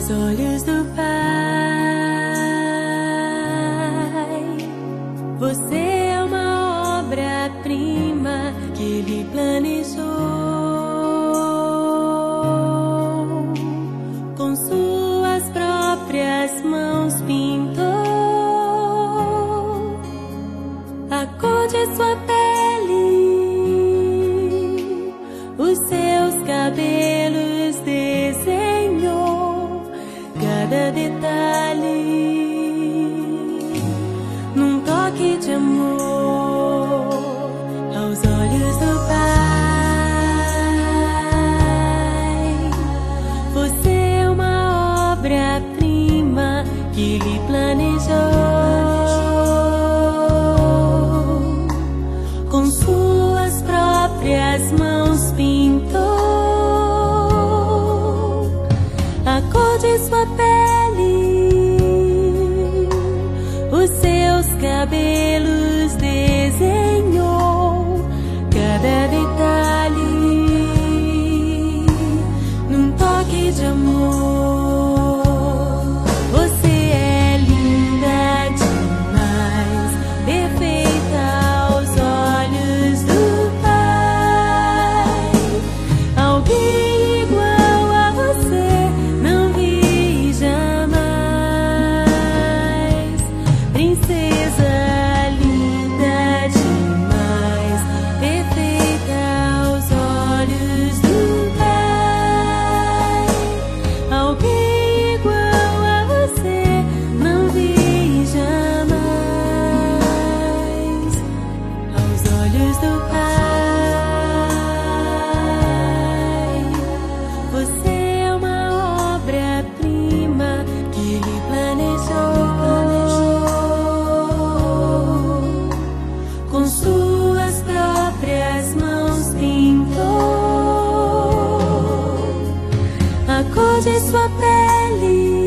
Aos olhos do Pai, você é uma obra-prima que Ele planejou. Com suas próprias mãos pintou a cor de sua pele, os seus cabelos desenhou cada detalhe num toque de amor. Aos olhos do Pai, você é uma obra-prima que Ele planejou. Com suas próprias mãos pintou a cor de sua pele, os seus cabelos desenhou cada detalhe num toque de amor. Você é linda demais, perfeita aos olhos do Pai. Alguém igual a você não vi jamais. Princesa linda demais, perfeita aos olhos do Pai. Alguém igual a você não vi jamais. Aos olhos do Pai, você é uma obra-prima que Ele planejou. Com suas próprias mãos pintou a cor de sua pele,